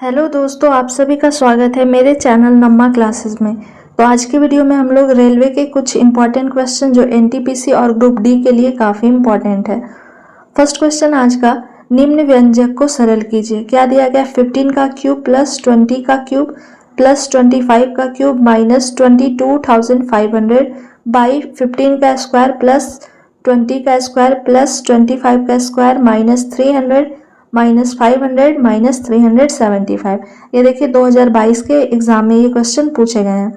Hello दोस्तों, आप सभी का स्वागत है मेरे चैनल नम्मा क्लासेस में। तो आज की वीडियो में हम लोग रेलवे के कुछ इंपॉर्टेंट क्वेश्चन जो एनटीपीसी और ग्रुप डी के लिए काफ़ी इंपॉर्टेंट है। फर्स्ट क्वेश्चन आज का, निम्न व्यंजक को सरल कीजिए। क्या दिया गया? 15 का क्यूब प्लस 20 का क्यूब प्लस 25 का क्यूब माइनस 22,500 बाई 15 का स्क्वायर प्लस 20 का स्क्वायर प्लस 25 का स्क्वायर माइनस 300 माइनस 500 माइनस 375। ये देखिए 2022 के एग्जाम में ये क्वेश्चन पूछे गए हैं।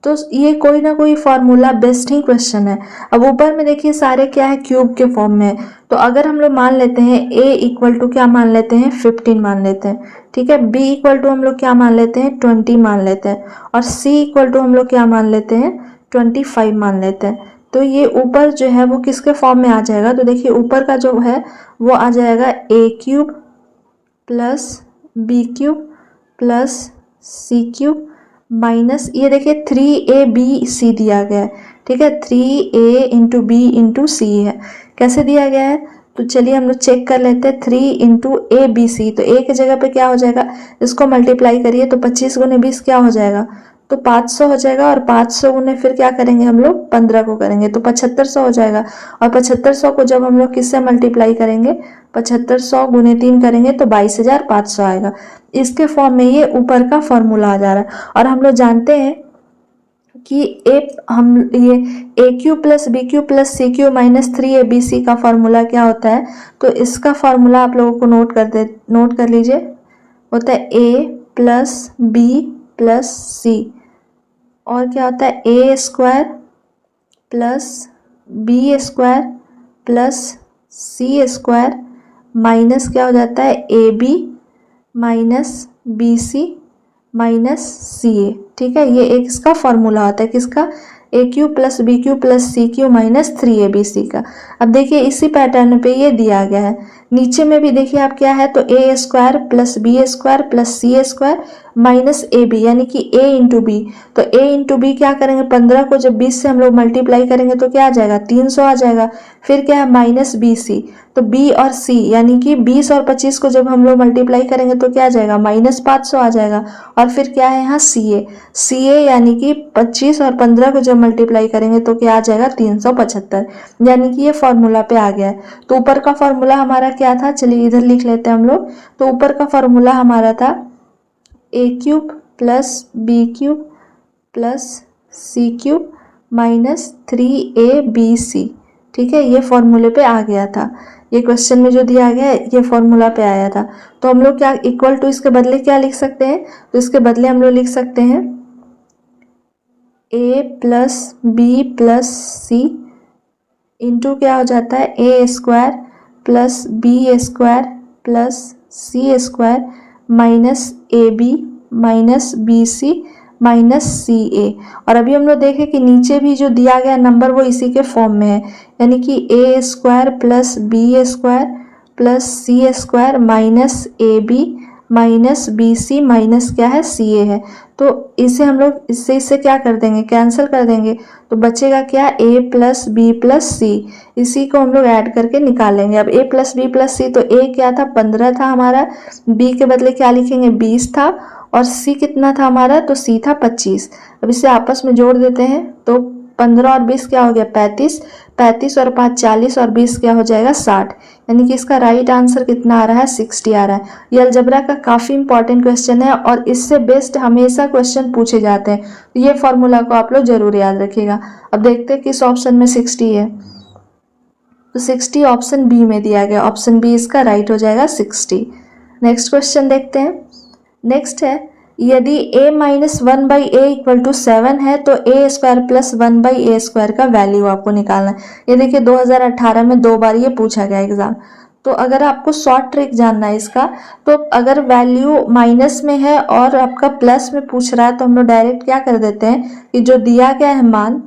तो ये कोई ना कोई फॉर्मूला बेस्ड ही क्वेश्चन है। अब ऊपर में देखिए सारे क्या है, क्यूब के फॉर्म में है। तो अगर हम लोग मान लेते हैं a इक्वल टू क्या मान लेते हैं, 15 मान लेते हैं, ठीक है। b इक्वल टू हम लोग क्या मान लेते हैं, 20 मान लेते हैं, और c इक्वल टू हम लोग क्या मान लेते हैं, 25 मान लेते हैं। तो ये ऊपर जो है वो किसके फॉर्म में आ जाएगा? तो देखिए ऊपर का जो है वो आ जाएगा a cube plus b cube plus c cube minus, ये देखिए 3ab दिया गया है, ठीक है। 3a इंटू बी इंटू सी है। कैसे दिया गया है? तो चलिए हम लोग चेक कर लेते हैं। 3 इंटू ए बी सी, तो ए की जगह पे क्या हो जाएगा, इसको मल्टीप्लाई करिए तो 25 गुने 20 क्या हो जाएगा, तो 500 हो जाएगा। और 500 गुने फिर क्या करेंगे हम लोग, 15 को करेंगे तो 7500 हो जाएगा। और 7500 को जब हम लोग किससे मल्टीप्लाई करेंगे, 7500 गुने 3 करेंगे तो 22,500 आएगा। इसके फॉर्म में ये ऊपर का फॉर्मूला आ जा रहा है। और हम लोग जानते हैं कि ये A cube plus B cube plus C cube minus 3abc का फॉर्मूला क्या होता है? तो इसका फॉर्मूला आप लोगों को नोट कर लीजिए। होता है a plus B plus C, और क्या होता है A square plus B square plus C square minus क्या हो जाता है A B minus B C minus C A, ठीक है। ये एक इसका फॉर्मूला होता है किसका, A cube plus B cube plus C cube minus 3abc का। अब देखिए इसी पैटर्न पे ये दिया गया है। नीचे में भी देखिए आप क्या है, तो A square plus B square plus C square minus A B, यानी कि ए इंटू बी। तो ए इंटू बी क्या करेंगे, 15 को जब 20 से हम लोग मल्टीप्लाई करेंगे तो क्या आ जाएगा, 300 आ जाएगा। फिर क्या है माइनस बी सी, तो बी और सी यानी कि 20 और 25 को जब हम लोग मल्टीप्लाई करेंगे तो क्या आ जाएगा, माइनस 500 आ जाएगा। और फिर क्या है यहाँ सी ए यानी कि 25 और 15 को जब मल्टीप्लाई करेंगे तो क्या आ जाएगा, 375, यानी कि ये फॉर्मूला पे आ गया है। तो ऊपर का फॉर्मूला हमारा क्या था, चलिए इधर लिख लेते हैं हम लोग। तो ऊपर का फॉर्मूला हमारा था A cube plus B cube plus C cube minus 3abc, ठीक है। ये फॉर्मूले पे आ गया था। ये क्वेश्चन में जो दिया गया है ये फॉर्मूला पे आया था। तो हम लोग क्या इक्वल टू इसके बदले क्या लिख सकते हैं, तो इसके बदले हम लोग लिख सकते हैं a plus B plus C into क्या हो जाता है A square plus B square plus C square minus A B minus B C minus C A. और अभी हम लोग देखें कि नीचे भी जो दिया गया नंबर वो इसी के फॉर्म में है, यानी कि A square plus B square plus C square minus A B minus B C minus क्या है, सी ए है। तो इसे हम लोग इससे क्या कर देंगे, कैंसिल कर देंगे। तो बचेगा क्या, ए प्लस बी प्लस सी, इसी को हम लोग ऐड करके निकालेंगे। अब ए प्लस बी प्लस सी, तो ए क्या था, 15 था हमारा, बी के बदले क्या लिखेंगे, 20 था, और सी कितना था हमारा, तो सी था 25। अब इसे आपस में जोड़ देते हैं तो 15 और 20 क्या हो गया, 35, 35 और 5 40 और 20 क्या हो जाएगा, 60, यानी कि इसका राइट आंसर कितना आ रहा है, 60 आ रहा है। ये अलजबरा का काफ़ी इंपॉर्टेंट क्वेश्चन है और इससे बेस्ड हमेशा क्वेश्चन पूछे जाते हैं। तो ये फॉर्मूला को आप लोग जरूर याद रखिएगा। अब देखते हैं किस ऑप्शन में 60 है, तो 60 ऑप्शन बी में दिया गया, ऑप्शन बी इसका राइट हो जाएगा 60। नेक्स्ट क्वेश्चन देखते हैं। नेक्स्ट है, यदि a minus 1/a equal to 7 है तो a square plus 1/a square का वैल्यू आपको निकालना है। ये देखिए 2018 में 2 बार ये पूछा गया एग्जाम। तो अगर आपको शॉर्ट ट्रिक जानना है इसका, तो अगर वैल्यू माइनस में है और आपका प्लस में पूछ रहा है तो हम लोग डायरेक्ट क्या कर देते हैं कि जो दिया गया है मान,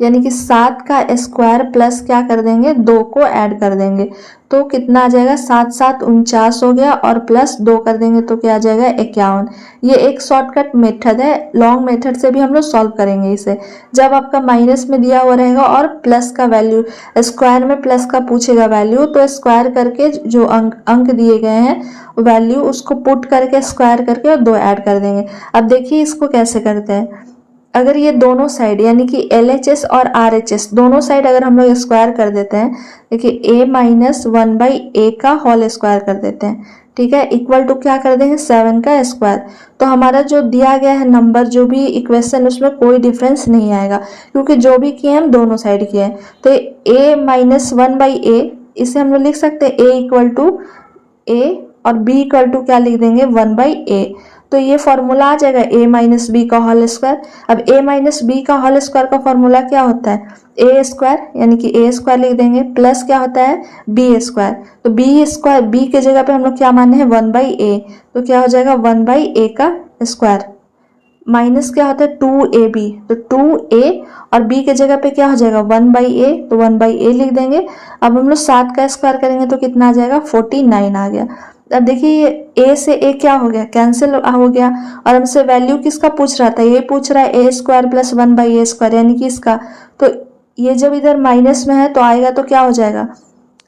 यानी कि 7 का स्क्वायर प्लस क्या कर देंगे 2 को ऐड कर देंगे तो कितना आ जाएगा 7 7 49 हो गया और प्लस 2 कर देंगे तो क्या आ जाएगा 51। ये एक शॉर्टकट मेथड है, लॉन्ग मेथड से भी हम लोग सॉल्व करेंगे इसे। जब आपका माइनस में दिया हुआ रहेगा और प्लस का वैल्यू, स्क्वायर में प्लस का पूछेगा वैल्यू, तो स्क्वायर करके जो अंक दिए गए हैं वैल्यू उसको पुट करके स्क्वायर करके और 2 ऐड कर देंगे। अब देखिए इसको कैसे करते हैं। अगर ये दोनों साइड यानी कि LHS और RHS दोनों साइड अगर हम लोग स्क्वायर कर देते हैं, देखिए a माइनस 1/a का होल स्क्वायर कर देते हैं, ठीक है, इक्वल टू क्या कर देंगे 7 का स्क्वायर। तो हमारा जो दिया गया है नंबर, जो भी इक्वेशन, उसमें कोई डिफरेंस नहीं आएगा क्योंकि जो भी किए हम दोनों साइड किए हैं। तो a माइनस 1/a, इसे हम लोग लिख सकते हैं a इक्वल टू a और b इक्वल टू क्या लिख देंगे 1/a। तो ये फॉर्मूला आ जाएगा a माइनस बी का होल स्क्वायर। अब a माइनस बी का होल स्क्वायर का फॉर्मूला क्या होता है a स्क्वायर, यानी कि a स्क्वायर लिख देंगे, प्लस क्या होता है b स्क्वायर। तो b स्क्वायर, b के जगह पे हम लोग क्या माने हैं 1/a, तो क्या हो जाएगा 1/a का स्क्वायर, माइनस क्या होता है 2ab, तो 2a और b के जगह पे क्या हो जाएगा 1/a, तो 1/a लिख देंगे। अब हम लोग 7 का स्क्वायर करेंगे तो कितना आ जाएगा 49 आ गया। अब देखिए ये a से a क्या हो गया कैंसिल हो गया और हमसे वैल्यू किसका पूछ रहा था, ये पूछ रहा है a square plus 1/a square यानी कि इसका। तो ये जब इधर माइनस में है तो आएगा तो क्या हो जाएगा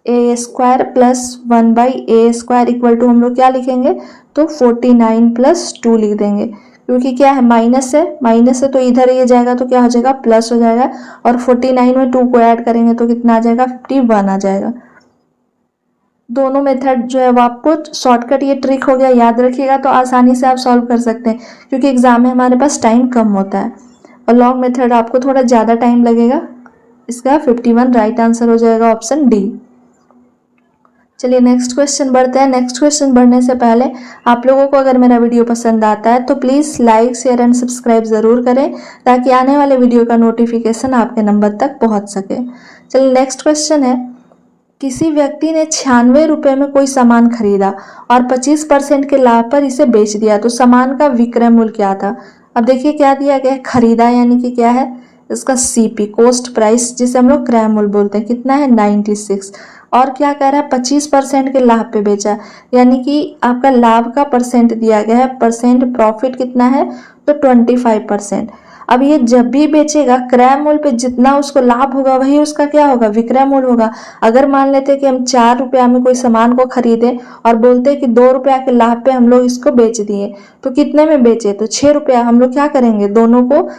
a square plus 1/a square equal to हम लोग क्या लिखेंगे तो 49 प्लस 2 लिख देंगे, क्योंकि क्या है माइनस है तो इधर ये जाएगा तो क्या हो जाएगा प्लस हो जाएगा और 49 में 2 को ऐड करेंगे तो कितना आ जाएगा 51 आ जाएगा। दोनों मेथड जो है वो आपको शॉर्टकट, ये ट्रिक हो गया, याद रखिएगा तो आसानी से आप सॉल्व कर सकते हैं क्योंकि एग्जाम में हमारे पास टाइम कम होता है और लॉन्ग मेथड आपको थोड़ा ज़्यादा टाइम लगेगा। इसका 51 राइट आंसर हो जाएगा ऑप्शन डी। चलिए नेक्स्ट क्वेश्चन बढ़ते हैं। नेक्स्ट क्वेश्चन बढ़ने से पहले आप लोगों को अगर मेरा वीडियो पसंद आता है तो please like share and subscribe ज़रूर करें ताकि आने वाले वीडियो का नोटिफिकेशन आपके नंबर तक पहुंच सके। चलिए नेक्स्ट क्वेश्चन है, किसी व्यक्ति ने 96 रुपये में कोई सामान खरीदा और 25% के लाभ पर इसे बेच दिया, तो सामान का विक्रय मूल्य क्या था। अब देखिए क्या दिया गया है, खरीदा यानी कि क्या है इसका CP कॉस्ट प्राइस, जिसे हम लोग क्रय मूल्य बोलते हैं, कितना है 96, और क्या कह रहा है 25% के लाभ पे बेचा, यानी कि आपका लाभ का परसेंट दिया गया है, परसेंट प्रॉफिट कितना है तो 25%। अब ये जब भी बेचेगा क्रय मूल्य पे जितना उसको लाभ होगा वही उसका क्या होगा विक्रय मूल्य होगा। अगर मान लेते हैं कि हम 4 रुपया में कोई सामान को खरीदे और बोलते हैं कि 2 रुपया के लाभ पे हम लोग इसको बेच दिए, तो कितने में बेचे तो 6 रुपया। हम लोग क्या करेंगे, दोनों को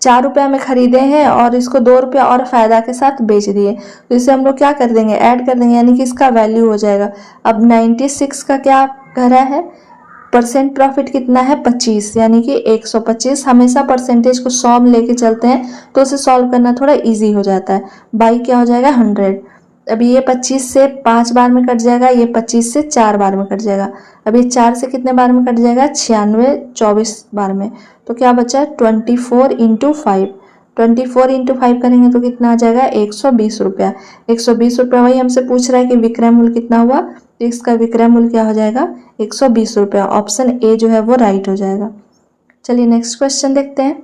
4 रुपया में खरीदे हैं और इसको 2 रुपया और फायदा के साथ बेच दिए, तो इसे हम लोग क्या कर देंगे ऐड कर देंगे, यानी कि इसका वैल्यू हो जाएगा। अब 96 का क्या कह रहा है परसेंट प्रॉफिट कितना है 25, यानी कि 125। हमेशा परसेंटेज को 100 में लेके चलते हैं तो उसे सॉल्व करना थोड़ा इजी हो जाता है। बाई क्या हो जाएगा 100। अभी ये 25 से 5 बार में कट जाएगा, ये 25 से 4 बार में कट जाएगा। अभी 4 से कितने बार में कट जाएगा 96, 24 बार में, तो क्या बचा 24 इंटू 5। 24 इंटू 5 करेंगे तो कितना आ जाएगा 120 रुपया। 120 रुपया वही हमसे पूछ रहा है कि विक्रय मूल्य कितना हुआ, तो इसका विक्रय मूल्य क्या हो जाएगा 120 रुपया। ऑप्शन ए जो है वो राइट हो जाएगा। चलिए नेक्स्ट क्वेश्चन देखते हैं।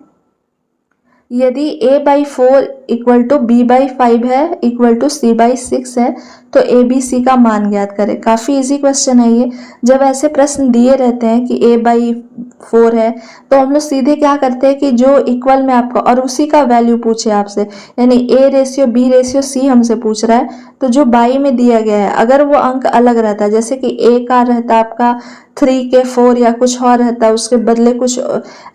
यदि a/4 इक्वल टू b/5 है इक्वल टू c/6 है तो ABC का मान ज्ञात करें। काफ़ी इजी क्वेश्चन है ये। जब ऐसे प्रश्न दिए रहते हैं कि a/4 है तो हम लोग सीधे क्या करते हैं कि जो इक्वल में आपका और उसी का वैल्यू पूछे आपसे, यानी a/b/c हमसे पूछ रहा है, तो जो बाई में दिया गया है अगर वो अंक अलग रहता है, जैसे कि a का रहता है आपका 3 के 4 या कुछ और रहता है, उसके बदले कुछ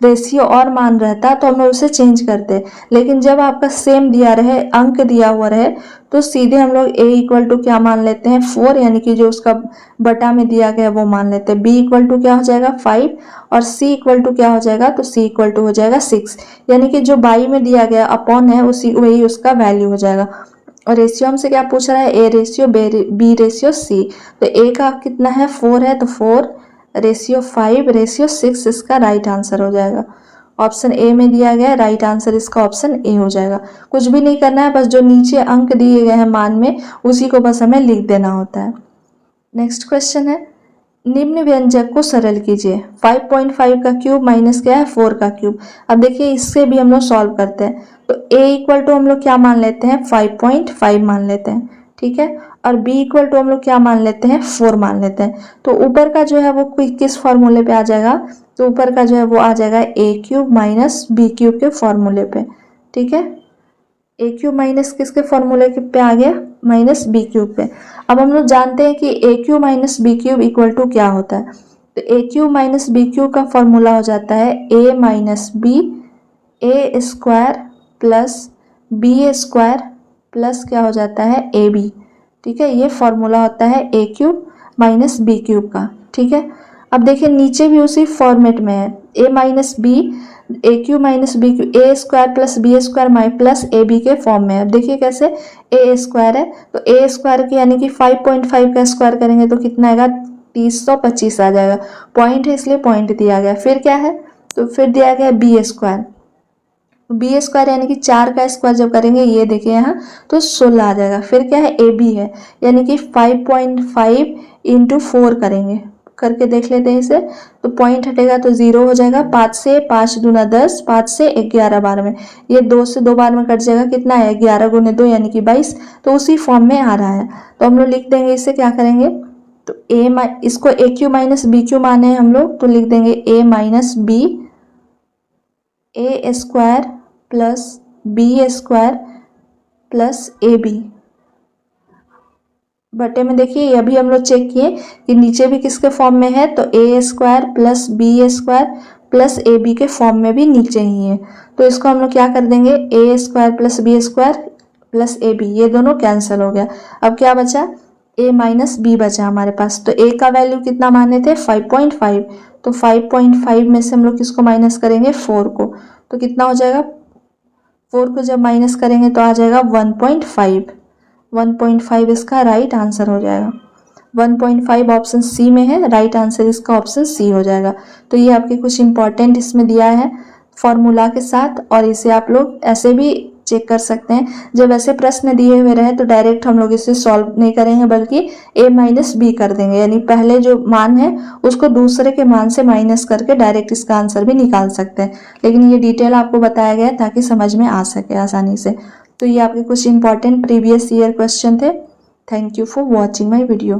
रेशियो और मान रहता है तो हम लोग उसे चेंज करते हैं। लेकिन जब आपका सेम दिया रहे, अंक दिया हुआ रहे, तो सीधे हम लोग a इक्वल टू क्या मान लेते हैं 4, यानी कि जो उसका बटा में दिया गया वो मान लेते हैं। b इक्वल टू क्या हो जाएगा 5 और c इक्वल टू क्या हो जाएगा, तो c इक्वल टू हो जाएगा 6, यानी कि जो बाई में दिया गया अपॉन है उसी वही उसका वैल्यू हो जाएगा। और रेशियो हमसे क्या पूछ रहा है a/b/c, तो a का कितना है 4 है तो 4/5/6 इसका राइट आंसर हो जाएगा। ऑप्शन ए में दिया गया है, राइट आंसर इसका ऑप्शन ए हो जाएगा। कुछ भी नहीं करना है, बस जो नीचे अंक दिए गए हैं मान में उसी को बस हमें लिख देना होता है। नेक्स्ट क्वेश्चन है, निम्न व्यंजक को सरल कीजिए। 5.5 का क्यूब माइनस क्या है 4 का क्यूब। अब देखिए इससे भी हम लोग सॉल्व करते हैं। तो a इक्वल टू हम लोग क्या मान लेते हैं 5.5 मान लेते हैं, ठीक है। और b इक्वल टू हम लोग क्या मान लेते हैं 4 मान लेते हैं। तो ऊपर का जो है वो किस फॉर्मूले पे आ जाएगा, तो ऊपर का जो है वो आ जाएगा a cube minus b cube के फॉर्मूले पे, ठीक है। ए क्यूब माइनस किसके फॉर्मूले पे आ गया, माइनस बी क्यूब पे। अब हम लोग जानते हैं कि A cube minus B cube equal to क्या होता है। तो A cube minus B cube का फॉर्मूला हो जाता है A minus B A square plus B square plus क्या हो जाता है ए बी, ठीक है। ये फॉर्मूला होता है ए क्यूब माइनस बी क्यूब का, ठीक है। अब देखिए नीचे भी उसी फॉर्मेट में है, A minus B A cube minus B cube A square plus B square my plus A B के फॉर्म में है। अब देखिए कैसे, ए स्क्वायर है तो ए स्क्वायर की यानी कि 5.5 का स्क्वायर करेंगे तो कितना आएगा 325 आ जाएगा। पॉइंट है इसलिए पॉइंट दिया गया। फिर क्या है, तो फिर दिया गया बी स्क्वायर। बी स्क्वायर यानी कि 4 का स्क्वायर जब करेंगे ये देखिए यहाँ तो 16 आ जाएगा। फिर क्या है ए बी है यानी कि 5.5 इंटू 4 करेंगे, करके देख लेते हैं इसे। तो पॉइंट हटेगा तो 0 हो जाएगा। 5 से 5 दूना 10, 5 से 11 बार में, ये 2 से 2 बार में कट जाएगा, कितना है 11 गुने 2 यानी कि 22। तो उसी फॉर्म में आ रहा है तो हम लोग लिख देंगे इसे, क्या करेंगे तो इसको A cube minus B cube माने हैं हम लोग, तो लिख देंगे A minus B A square plus B square plus A B बटे में। देखिए अभी हम लोग चेक किए कि नीचे भी किसके फॉर्म में है, तो A square plus B square plus A B के फॉर्म में भी नीचे ही है। तो इसको हम लोग क्या कर देंगे A square plus B square plus A B, ये दोनों कैंसिल हो गया। अब क्या बचा ए माइनस बी बचा हमारे पास। तो ए का वैल्यू कितना माने थे 5.5, तो 5.5 में से हम लोग किसको माइनस करेंगे 4 को, तो कितना हो जाएगा 4 को जब माइनस करेंगे तो आ जाएगा 1.5। 1.5 इसका राइट आंसर हो जाएगा। 1.5 ऑप्शन सी में है, राइट आंसर इसका ऑप्शन सी हो जाएगा। तो ये आपके कुछ इंपॉर्टेंट इसमें दिया है फॉर्मूला के साथ, और इसे आप लोग ऐसे भी चेक कर सकते हैं। जब ऐसे प्रश्न दिए हुए रहे तो डायरेक्ट हम लोग इसे सॉल्व नहीं करेंगे बल्कि a माइनस बी कर देंगे, यानी पहले जो मान है उसको दूसरे के मान से माइनस करके डायरेक्ट इसका आंसर भी निकाल सकते हैं। लेकिन ये डिटेल आपको बताया गया है ताकि समझ में आ सके आसानी से। तो ये आपके कुछ इंपॉर्टेंट प्रीवियस ईयर क्वेश्चन थे। Thank you for watching my video.